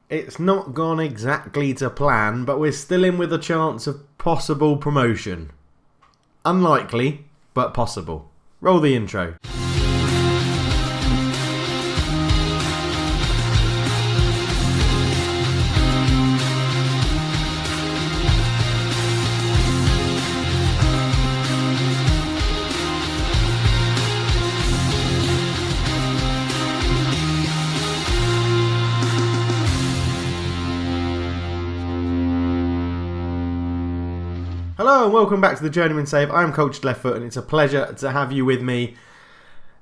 It's not gone exactly to plan, but we're still in with a chance of possible promotion. Unlikely, but possible. Roll the intro. Hello and welcome back to the Journeyman Save. I'm Coach Left Foot and it's a pleasure to have you with me.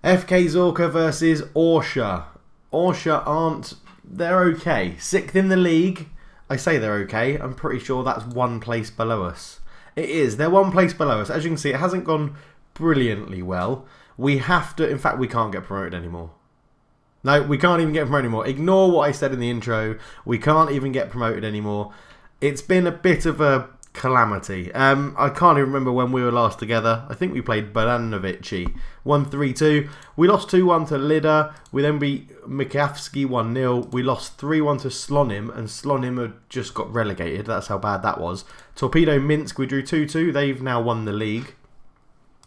FK Zorka versus Osha. Osha they're okay. 6th in the league. I say they're okay. I'm pretty sure that's one place below us. It is. They're one place below us. As you can see, it hasn't gone brilliantly well. We have to, in fact, we can't get promoted anymore. No, we can't even get promoted anymore. Ignore what I said in the intro. We can't even get promoted anymore. It's been a bit of a calamity. I can't even remember when we were last together. I think we played Baranovici 1-3-2. We lost 2-1 to Lida. We then beat Mikavsky 1-0. We lost 3-1 to Slonim, and Slonim had just got relegated. That's how bad that was. Torpedo Minsk, we drew 2-2. They've now won the league.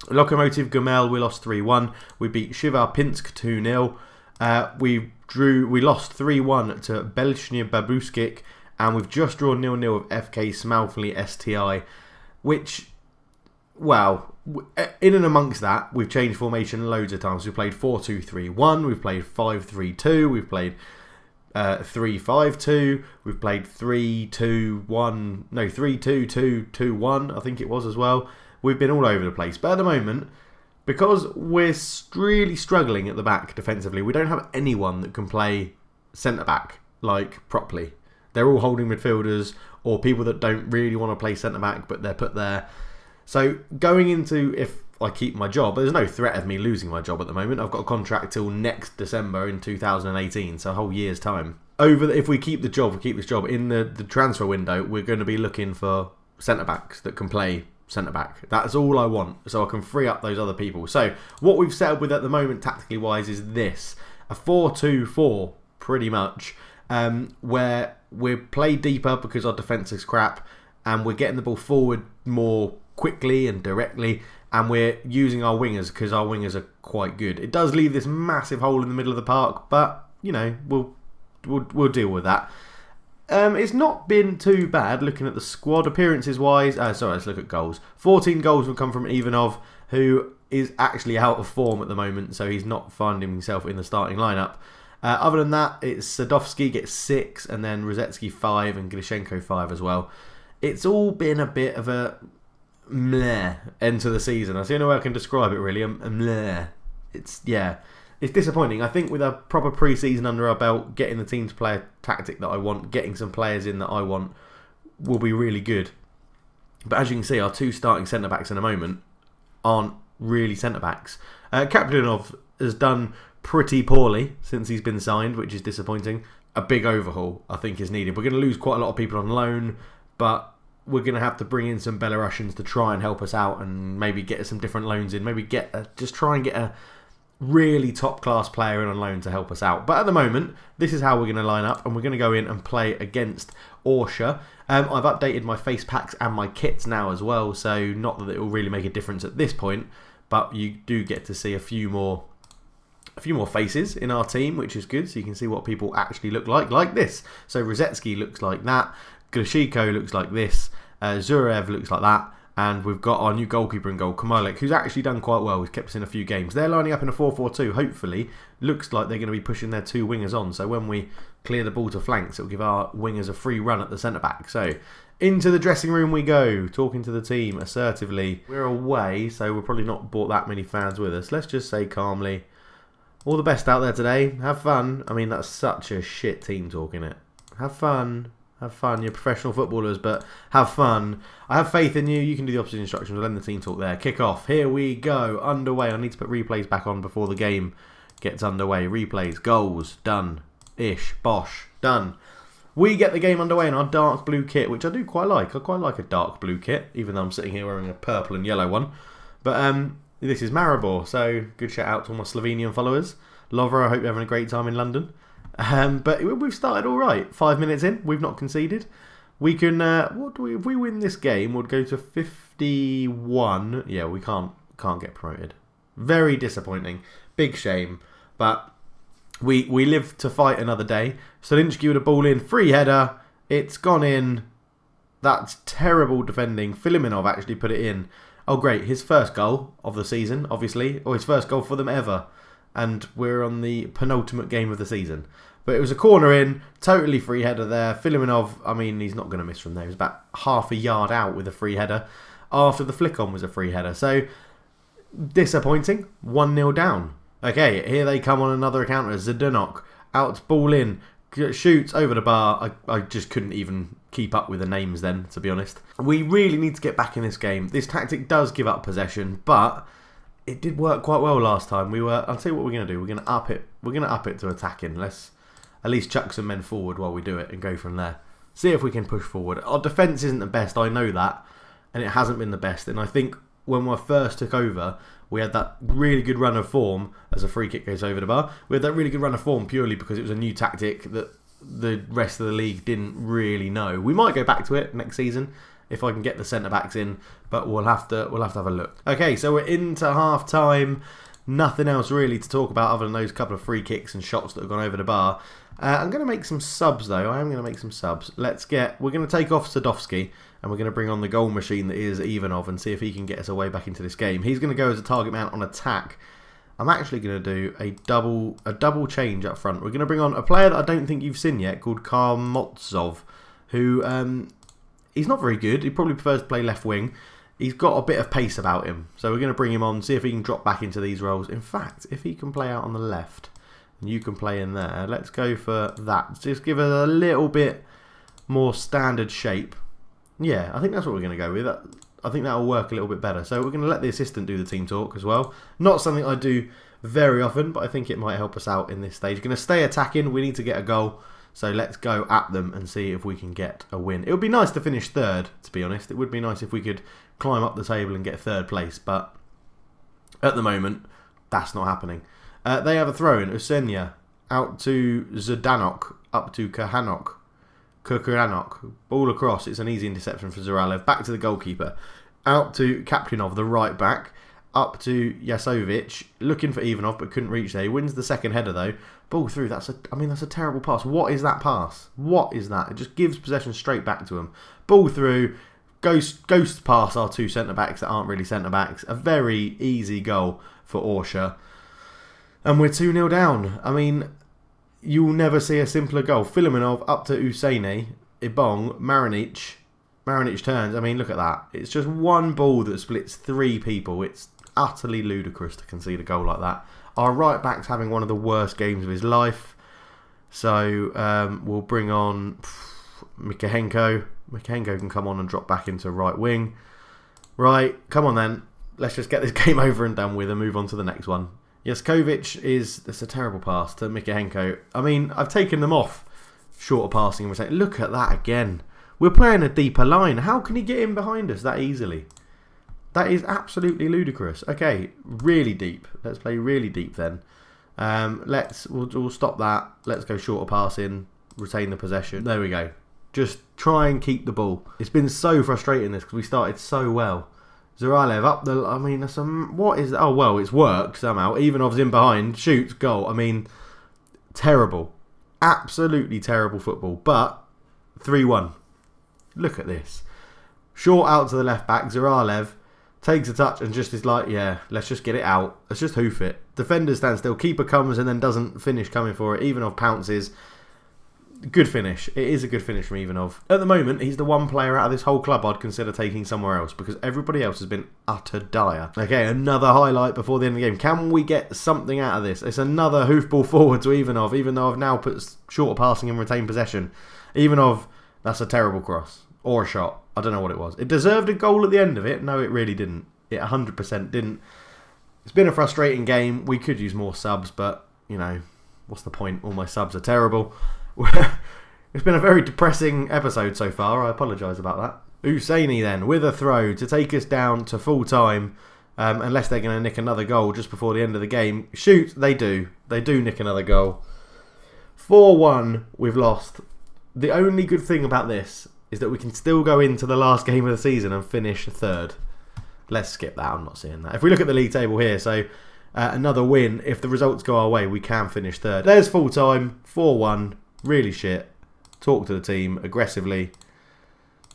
Lokomotiv Gomel, we lost 3-1. We beat Shivar Pinsk 2-0. We lost 3-1 to Belshnia Babuskik. And we've just drawn 0-0 with FK Smalfley STI, which, well, in and amongst that, we've changed formation loads of times. We've played 4-2-3-1, we've played 5-3-2, we've played 3-5-2, we've played 3-2-2-1, I think it was as well. We've been all over the place. But at the moment, because we're really struggling at the back defensively, we don't have anyone that can play centre-back, like, properly. They're all holding midfielders or people that don't really want to play centre-back, but they're put there. So going into, if I keep my job, there's no threat of me losing my job at the moment. I've got a contract till next December in 2018, so a whole year's time. If we keep the job, in the transfer window, we're going to be looking for centre-backs that can play centre-back. That's all I want, so I can free up those other people. So what we've set up with at the moment, tactically wise, is this. A 4-2-4, pretty much, where we play deeper because our defence is crap, and we're getting the ball forward more quickly and directly, and we're using our wingers because our wingers are quite good. It does leave this massive hole in the middle of the park, but you know, we'll deal with that. It's not been too bad looking at the squad appearances wise. Sorry, let's look at goals. 14 goals will come from Ivanov, who is actually out of form at the moment, so he's not finding himself in the starting lineup. Other than that, it's Sadovsky gets 6, and then Rosetsky 5, and Glishenko 5 as well. It's all been a bit of a meh end to the season. That's the only way I can describe it, really. A meh. It's disappointing. I think with a proper pre-season under our belt, getting the team to play a tactic that I want, getting some players in that I want, will be really good. But as you can see, our 2 starting centre-backs in the moment aren't really centre-backs. Kaplanov has done pretty poorly since he's been signed, which is disappointing. A big overhaul, I think, is needed. We're going to lose quite a lot of people on loan, but we're going to have to bring in some Belarusians to try and help us out and maybe get some different loans in. Maybe just try and get a really top-class player in on loan to help us out. But at the moment, this is how we're going to line up, and we're going to go in and play against Osha. I've updated my face packs and my kits now as well, so not that it will really make a difference at this point, but you do get to see a few more faces in our team, which is good, so you can see what people actually look like this. So Rosetsky looks like that, Glashiko looks like this, Zurev looks like that, and we've got our new goalkeeper in goal, Kamalik, who's actually done quite well. He's kept us in a few games. They're lining up in a 4-4-2, hopefully. Looks like they're going to be pushing their 2 wingers on, so when we clear the ball to flanks, it'll give our wingers a free run at the centre-back. So into the dressing room we go, talking to the team assertively. We're away, so we've probably not brought that many fans with us. Let's just say calmly, all the best out there today. Have fun. I mean, that's such a shit team talk, innit? Have fun. Have fun. You're professional footballers, but have fun. I have faith in you. You can do the opposite instructions. We'll end the team talk there. Kick off. Here we go. Underway. I need to put replays back on before the game gets underway. Replays. Goals. Done. Ish. Bosh. Done. We get the game underway in our dark blue kit, which I do quite like. I quite like a dark blue kit, even though I'm sitting here wearing a purple and yellow one. But this is Maribor, so good shout out to all my Slovenian followers. Lovra, I hope you're having a great time in London. But we've started all right. 5 minutes in, we've not conceded. We can. If we win this game, we'll go to 51. Yeah, we can't get promoted. Very disappointing. Big shame. But we live to fight another day. Solinski with a ball in, free header. It's gone in. That's terrible defending. Filiminov actually put it in. Oh great, his first goal of the season, obviously, or his first goal for them ever. And we're on the penultimate game of the season. But it was a corner in, totally free header there. Filiminov, I mean, he's not going to miss from there. He was about half a yard out with a free header. After the flick on was a free header. So, disappointing. 1-0 down. Okay, here they come on another counter. Zdanok, out, ball in, shoots over the bar. I just couldn't even keep up with the names then, to be honest. We really need to get back in this game. This tactic does give up possession, but it did work quite well last time. I'll tell you what we're going to do. We're going to up it. We're going to up it to attacking. Let's at least chuck some men forward while we do it and go from there. See if we can push forward. Our defence isn't the best, I know that, and it hasn't been the best. And I think when we first took over, we had that really good run of form as a free kick goes over the bar. We had that really good run of form purely because it was a new tactic that the rest of the league didn't really know. We might go back to it next season if I can get the centre-backs in, but we'll have to have a look. Okay, so we're into half-time. Nothing else really to talk about other than those couple of free kicks and shots that have gone over the bar. I'm going to make some subs though. I am going to make some subs. We're going to take off Sadovski and we're going to bring on the goal machine that is Ivanov and see if he can get us away back into this game. He's going to go as a target man on attack. I'm actually going to do a double change up front. We're going to bring on a player that I don't think you've seen yet called Karmotzov, who he's not very good. He probably prefers to play left wing. He's got a bit of pace about him. So we're going to bring him on, see if he can drop back into these roles. In fact, if he can play out on the left and you can play in there, let's go for that. Just give it a little bit more standard shape. Yeah, I think that's what we're going to go with. I think that'll work a little bit better. So we're going to let the assistant do the team talk as well. Not something I do very often, but I think it might help us out in this stage. We're going to stay attacking. We need to get a goal. So let's go at them and see if we can get a win. It would be nice to finish third, to be honest. It would be nice if we could climb up the table and get third place. But at the moment, that's not happening. They have a throw-in. Usenia out to Zdanok, up to Kukuranok. Ball across. It's an easy interception for Zuralev. Back to the goalkeeper. Out to Kaplinov, the right back. Up to Yasovic. Looking for Ivanov, but couldn't reach there. He wins the second header, though. Ball through. That's a terrible pass. What is that pass? What is that? It just gives possession straight back to him. Ball through. Ghost pass our two centre-backs that aren't really centre-backs. A very easy goal for Osha. And we're 2-0 down. I mean, you'll never see a simpler goal. Filiminov up to Usaini. Ibong. Marinic. Marinic turns. I mean, look at that. It's just one ball that splits three people. It's utterly ludicrous to concede a goal like that. Our right back's having one of the worst games of his life. So we'll bring on Mikhaenko. Mikhaenko can come on and drop back into right wing. Right, come on then. Let's just get this game over and done with and move on to the next one. Yaskovic that's a terrible pass to Mikhaenko. I mean, I've taken them off shorter passing and we're saying, look at that again. We're playing a deeper line. How can he get in behind us that easily? That is absolutely ludicrous. Okay, really deep. Let's play really deep then. We'll stop that. Let's go shorter passing. Retain the possession. There we go. Just try and keep the ball. It's been so frustrating this because we started so well. Zuralev up the... I mean, what is... Oh, well, it's worked somehow. Ivanov's in behind. Shoots. Goal. I mean, terrible. Absolutely terrible football. But 3-1. Look at this. Short out to the left back. Zuralev takes a touch and just is like, yeah, let's just get it out. Let's just hoof it. Defender stands still. Keeper comes and then doesn't finish coming for it. Ivanov pounces. Good finish. It is a good finish from Ivanov. At the moment, he's the one player out of this whole club I'd consider taking somewhere else because everybody else has been utter dire. Okay, another highlight before the end of the game. Can we get something out of this? It's another hoofball forward to Ivanov, even though I've now put shorter passing and retained possession. Ivanov, that's a terrible cross. Or a shot. I don't know what it was. It deserved a goal at the end of it. No, it really didn't. It 100% didn't. It's been a frustrating game. We could use more subs, but, you know, what's the point? All my subs are terrible. It's been a very depressing episode so far. I apologise about that. Usaini then, with a throw to take us down to full time. Unless they're going to nick another goal just before the end of the game. Shoot, they do. They do nick another goal. 4-1, we've lost. The only good thing about this is that we can still go into the last game of the season and finish third. Let's skip that, I'm not seeing that. If we look at the league table here, so another win, if the results go our way, we can finish third. There's full time, 4-1, really shit. Talk to the team aggressively.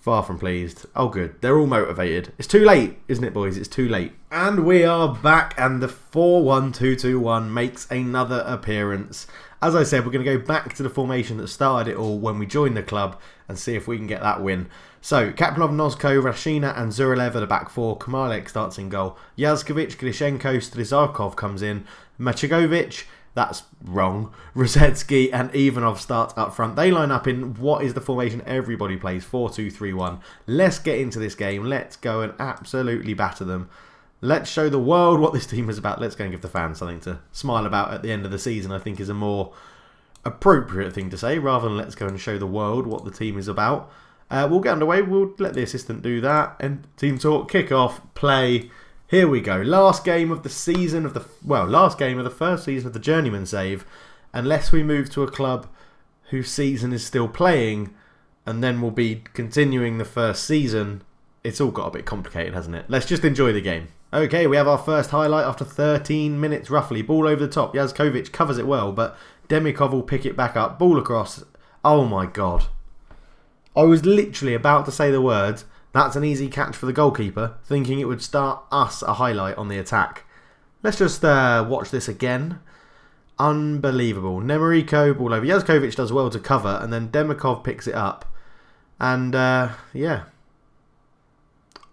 Far from pleased. Oh good, they're all motivated. It's too late, isn't it boys? It's too late. And we are back, and the 4-1-2-2-1 makes another appearance. As I said, we're going to go back to the formation that started it all when we joined the club and see if we can get that win. So, Kaplanov, Nozko, Rashina and Zuralev are the back four. Kamalek starts in goal. Yazkovic, Grishenko, Strizarkov comes in. Machigovic, that's wrong. Rosetsky and Ivanov start up front. They line up in what is the formation everybody plays, 4-2-3-1. Let's get into this game. Let's go and absolutely batter them. Let's show the world what this team is about. Let's go and give the fans something to smile about at the end of the season, I think is a more appropriate thing to say, rather than let's go and show the world what the team is about. We'll get underway. We'll let the assistant do that. And team talk, kick off, play. Here we go. Last game of the season of the... Well, last game of the first season of the Journeyman save. Unless we move to a club whose season is still playing, and then we'll be continuing the first season. It's all got a bit complicated, hasn't it? Let's just enjoy the game. Okay, we have our first highlight after 13 minutes roughly. Ball over the top. Yazkovic covers it well, but Demikov will pick it back up. Ball across. Oh my god. I was literally about to say the words, that's an easy catch for the goalkeeper, thinking it would start us a highlight on the attack. Let's just watch this again. Unbelievable. Nemerico, ball over. Yazkovic does well to cover, and then Demikov picks it up. And, yeah.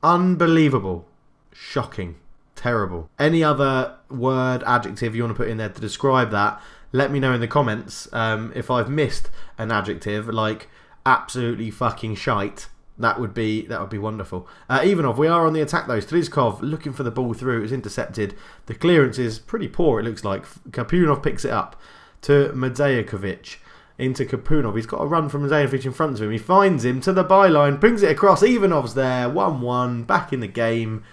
Unbelievable. Shocking. Terrible. Any other word, adjective you want to put in there to describe that, let me know in the comments. If I've missed an adjective, like absolutely fucking shite, that would be wonderful. Ivanov, we are on the attack though. Strizkov looking for the ball through. It was intercepted. The clearance is pretty poor, it looks like. Kapunov picks it up to Medzejakovic. Into Kapunov. He's got a run from Medzejakovic in front of him. He finds him to the byline, brings it across. Ivanov's there. 1-1. Back in the game.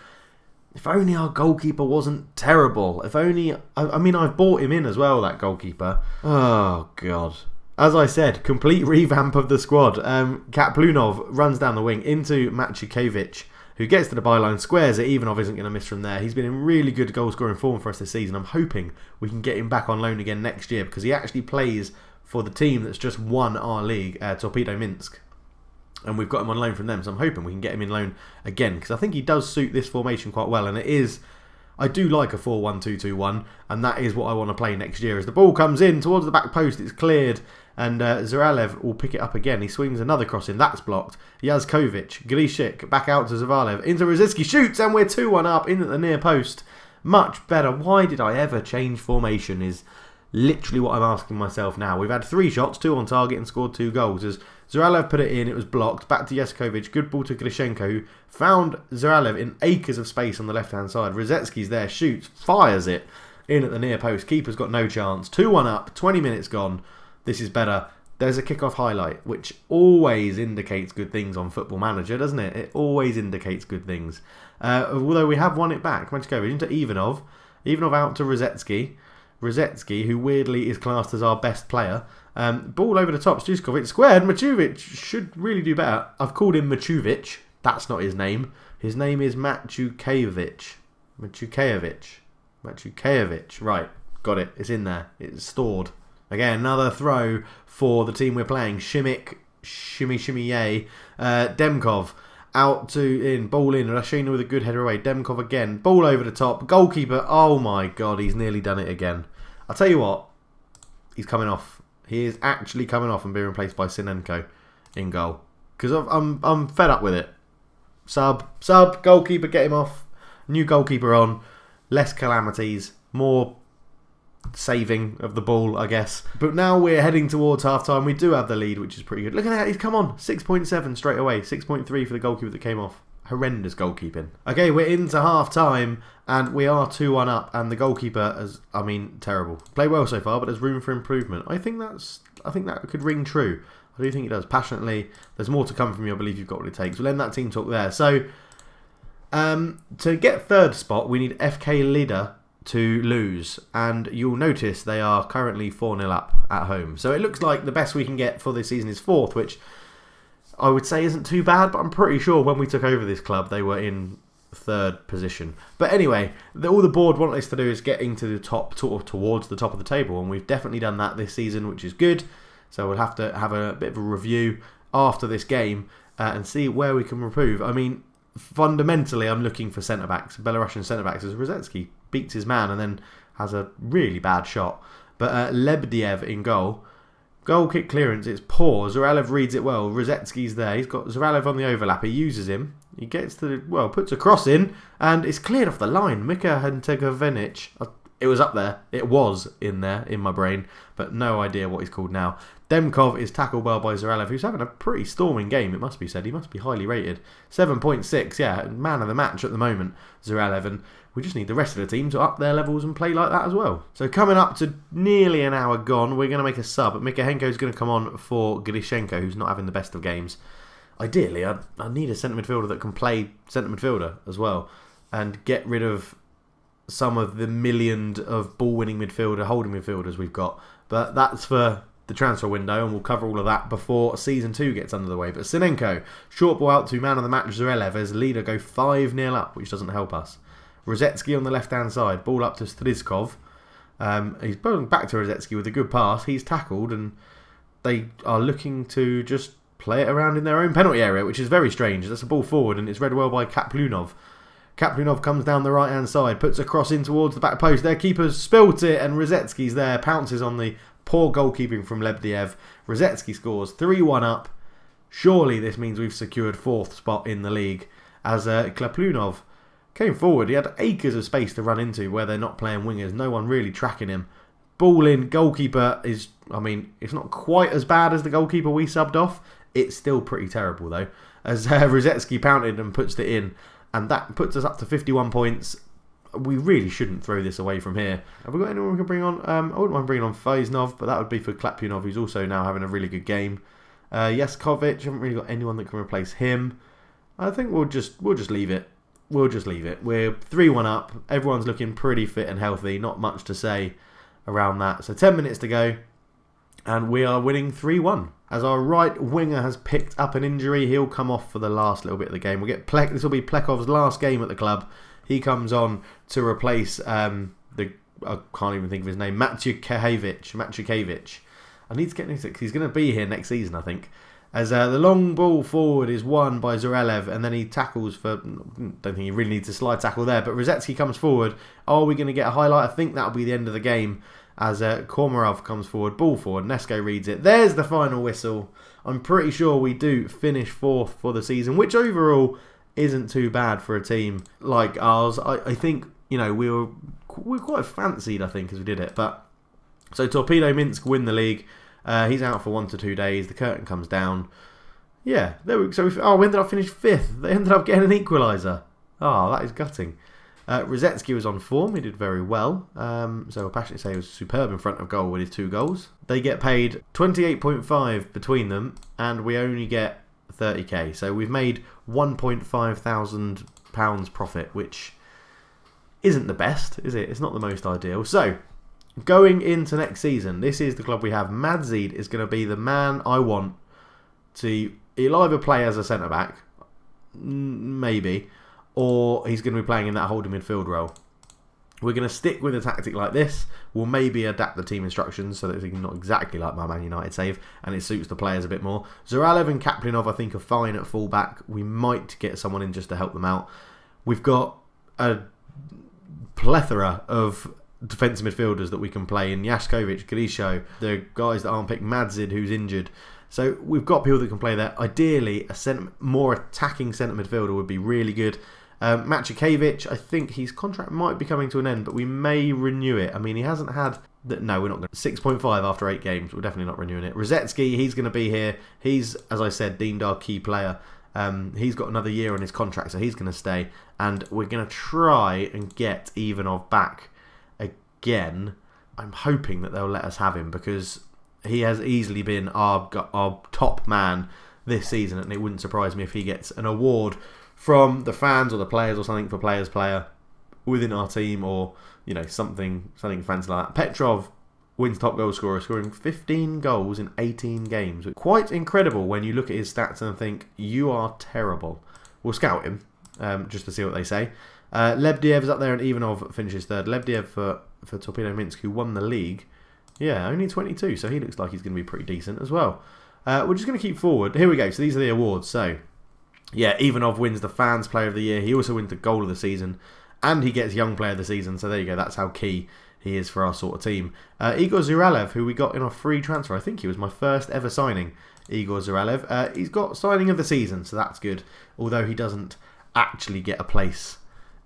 If only our goalkeeper wasn't terrible. If only... I mean, I've bought him in as well, that goalkeeper. Oh, God. As I said, complete revamp of the squad. Kaplunov runs down the wing into Macikiewicz, who gets to the byline, squares it. Ivanov isn't going to miss from there. He's been in really good goal-scoring form for us this season. I'm hoping we can get him back on loan again next year, because he actually plays for the team that's just won our league, Torpedo Minsk. And we've got him on loan from them, so I'm hoping we can get him in loan again, because I think he does suit this formation quite well, and it is... I do like a 4-1-2-2-1, and that is what I want to play next year. As the ball comes in towards the back post, it's cleared, and Zuralev will pick it up again. He swings another cross in, that's blocked. Yazkovic, Grishik, back out to Zavalev, into Rositsky, shoots, and we're 2-1 up in at the near post. Much better. Why did I ever change formation is literally what I'm asking myself now. We've had 3 shots, 2 on target, and scored 2 goals. As Zuralev put it in, it was blocked. Back to Yazkovic, good ball to Grishenko, who found Zuralev in acres of space on the left-hand side. Rosetsky's there, shoots, fires it in at the near post. Keeper's got no chance. 2-1 up, 20 minutes gone. This is better. There's a kick-off highlight, which always indicates good things on Football Manager, doesn't it? It always indicates good things. Although we have won it back. Macikiewicz into Ivanov. Ivanov out to Rosetsky. Rosetsky, who weirdly is classed as our best player. Ball over the top, Strizkovic squared. Maciuvic should really do better. I've called him Maciuvic. That's not his name. His name is Maciukiewicz. Maciukiewicz. Right, got it. It's in there. It's stored. Again, another throw for the team we're playing. Shimmy, yay. Demkov out to in, ball in. Rashina with a good header away. Demkov again. Ball over the top. Goalkeeper. Oh my god, he's nearly done it again. I'll tell you what. He's coming off. He is actually coming off and being replaced by Sinenko in goal. Because I'm fed up with it. Sub, goalkeeper, get him off. New goalkeeper on. Less calamities. More saving of the ball, I guess. But now we're heading towards half-time. We do have the lead, which is pretty good. Look at that. He's come on. 6.7 straight away. 6.3 for the goalkeeper that came off. Horrendous goalkeeping. Okay, we're into half-time, and we are 2-1 up, and the goalkeeper is, terrible. Played well so far, but there's room for improvement. I think that could ring true. I do think it does. Passionately. There's more to come from you. I believe you've got what it takes. We'll end that team talk there. So, to get third spot, we need FK Leader to lose, and you'll notice they are currently 4-0 up at home. So it looks like the best we can get for this season is 4th, which I would say isn't too bad, but I'm pretty sure when we took over this club they were in 3rd position. But anyway, all the board want us to do is get into the top, towards the top of the table, and we've definitely done that this season, which is good. So we'll have to have a bit of a review after this game and see where we can improve. I mean, fundamentally, I'm looking for centre-backs, Belarusian centre-backs, as Rosetsky beats his man and then has a really bad shot. But Lebediev in goal. Goal kick clearance, it's poor. Zaralev reads it well. Rosetsky's there. He's got Zaralev on the overlap. He uses him. He gets to, puts a cross in, and it's cleared off the line. Mika Hentegovenic. It was up there. It was in there, in my brain, but no idea what he's called now. Demkov is tackled well by Zaralev, who's having a pretty storming game, it must be said. He must be highly rated. 7.6, yeah, man of the match at the moment, Zaralev, and we just need the rest of the team to up their levels and play like that as well. So coming up to nearly an hour gone, we're going to make a sub. Mikahenko's going to come on for Grishenko, who's not having the best of games. Ideally, I need a centre midfielder that can play centre midfielder as well, and get rid of some of the million of ball-winning midfielder, holding midfielders we've got. But that's for the transfer window, and we'll cover all of that before Season 2 gets under the way. But Sinenko, short ball out to man of the match Zarelev as Leader go 5-0 up, which doesn't help us. Rosetsky on the left-hand side, ball up to Strizkov. He's going back to Rosetsky with a good pass. He's tackled, and they are looking to just play it around in their own penalty area, which is very strange. That's a ball forward, and it's read well by Kaplunov. Kaplunov comes down the right-hand side, puts a cross in towards the back post. Their keeper's spilt it, and Rosetsky's there, pounces on the poor goalkeeping from Lebediev. Rosetsky scores 3-1 up. Surely this means we've secured 4th spot in the league, as Kaplunov came forward. He had acres of space to run into where they're not playing wingers. No one really tracking him. Ball in, goalkeeper is, it's not quite as bad as the goalkeeper we subbed off. It's still pretty terrible though, as Rosetsky pounded and puts it in. And that puts us up to 51 points. We really shouldn't throw this away from here. Have we got anyone we can bring on? I wouldn't mind bringing on Faznov, but that would be for Klapunov, who's also now having a really good game. Yaskovic, haven't really got anyone that can replace him. I think we'll just leave it. We'll just leave it. We're 3-1 up. Everyone's looking pretty fit and healthy. Not much to say around that. So 10 minutes to go, and we are winning 3-1. As our right winger has picked up an injury, he'll come off for the last little bit of the game. We'll get this will be Plekov's last game at the club. He comes on to replace I can't even think of his name, Maciukewicz. I need to get him. He's going to be here next season, I think. As the long ball forward is won by Zarelev, and then he tackles for. Don't think he really needs a slide tackle there, but Rosetsky comes forward. Are we going to get a highlight? I think that'll be the end of the game. As Kormarov comes forward, ball forward, Nesko reads it. There's the final whistle. I'm pretty sure we do finish 4th for the season, which overall isn't too bad for a team like ours. I think, we were quite fancied, I think, as we did it. But so Torpedo Minsk win the league. He's out for 1 to 2 days. The curtain comes down. Yeah, there we go. We ended up finishing 5th. They ended up getting an equaliser. Oh, that is gutting. Rosetsky was on form. He did very well. So I'll passionately say he was superb in front of goal with his 2 goals. They get paid 28.5 between them, and we only get 30k. So we've made £1.5 thousand profit, which isn't the best, is it? It's not the most ideal. So going into next season, this is the club we have. Madzid is going to be the man I want to. He'll either play as a centre back, maybe, or he's going to be playing in that holding midfield role. We're going to stick with a tactic like this. We'll maybe adapt the team instructions so that it's not exactly like my Man United save, and it suits the players a bit more. Zaralev and Kaplinov, I think, are fine at full-back. We might get someone in just to help them out. We've got a plethora of defensive midfielders that we can play in. Yaskovic, Grisho, the guys that aren't picked, Madzid, who's injured. So we've got people that can play there. Ideally, a more attacking centre midfielder would be really good. Maciukewicz, I think his contract might be coming to an end, but we may renew it. I mean, he hasn't had. No, we're not going to. 6.5 after 8 games. We're definitely not renewing it. Rosetsky, he's going to be here. He's, as I said, deemed our key player. He's got another year on his contract, so he's going to stay. And we're going to try and get Ivanov back again. I'm hoping that they'll let us have him, because he has easily been our top man this season, and it wouldn't surprise me if he gets an award from the fans or the players or something for players player. within our team, or something fancy like that. Petrov wins top goal scorer, scoring 15 goals in 18 games. Quite incredible when you look at his stats and think, you are terrible. We'll scout him just to see what they say. Lebediev's up there, and Ivanov finishes third. Lebediev for Torpedo Minsk, who won the league. Yeah, only 22, so he looks like he's going to be pretty decent as well. We're just going to keep forward. Here we go. So these are the awards. So, yeah, Ivanov wins the Fans Player of the Year. He also wins the Goal of the Season, and he gets Young Player of the Season. So there you go. That's how key he is for our sort of team. Igor Zuralev, who we got in our free transfer. I think he was my first ever signing, Igor Zuralev. He's got signing of the season, so that's good. Although he doesn't actually get a place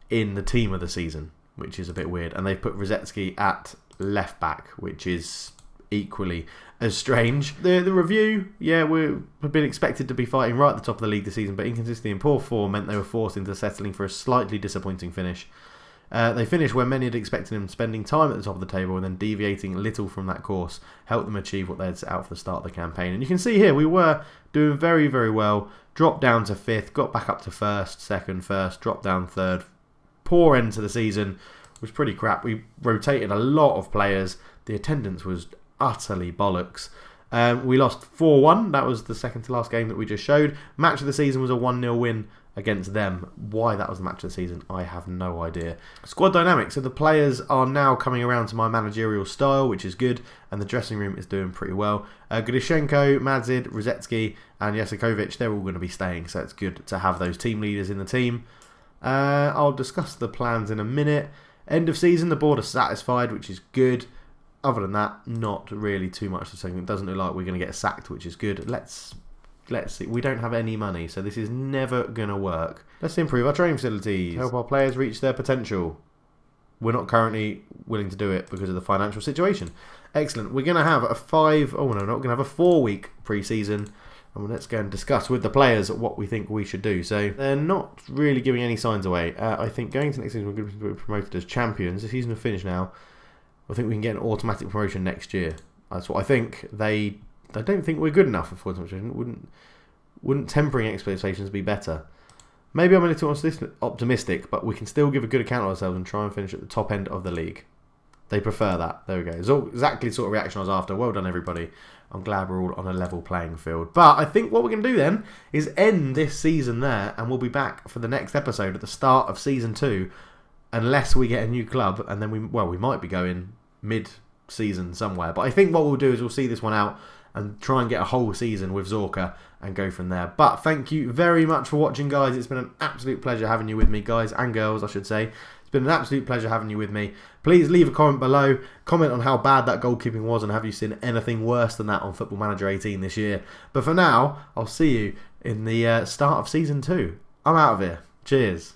in the team of the season, which is a bit weird. And they've put Rosetsky at left back, which is equally as strange. The review, yeah, we've been expected to be fighting right at the top of the league this season, but inconsistency and poor form meant they were forced into settling for a slightly disappointing finish. They finished where many had expected them, spending time at the top of the table and then deviating little from that course helped them achieve what they had set out for the start of the campaign. And you can see here we were doing very, very well. Dropped down to 5th, got back up to 1st, 2nd, 1st, dropped down 3rd. Poor end to the season. Was pretty crap. We rotated a lot of players. The attendance was utterly bollocks. We lost 4-1. That was the second to last game that we just showed. Match of the season was a 1-0 win against them. Why that was the match of the season, I have no idea. Squad dynamics. So the players are now coming around to my managerial style, which is good, and the dressing room is doing pretty well. Gudishenko, Madzid, Rosetsky, and Yasekovic, they're all going to be staying, so it's good to have those team leaders in the team. I'll discuss the plans in a minute. End of season, the board are satisfied, which is good. Other than that, not really too much to say. It doesn't look like we're going to get sacked, which is good. Let's see. We don't have any money, so this is never going to work. Let's improve our training facilities. Help our players reach their potential. We're not currently willing to do it because of the financial situation. Excellent. We're going to have a 4-week pre-season. And let's go and discuss with the players what we think we should do. So they're not really giving any signs away. I think going to next season we're going to be promoted as champions. The season will finish now. I think we can get an automatic promotion next year. That's what I think. They don't think we're good enough for full promotion. Wouldn't tempering expectations be better? Maybe I'm a little optimistic, but we can still give a good account of ourselves and try and finish at the top end of the league. They prefer that. There we go. It's exactly the sort of reaction I was after. Well done, everybody. I'm glad we're all on a level playing field. But I think what we're going to do then is end this season there, and we'll be back for the next episode at the start of season 2, unless we get a new club, and then we might be going mid-season somewhere. But I think what we'll do is we'll see this one out and try and get a whole season with Zorka and go from there. But thank you very much for watching, guys. It's been an absolute pleasure having you with me, guys and girls, I should say. It's been an absolute pleasure having you with me. Please leave a comment below. Comment on how bad that goalkeeping was and have you seen anything worse than that on Football Manager 18 this year. But for now, I'll see you in the start of Season 2. I'm out of here. Cheers.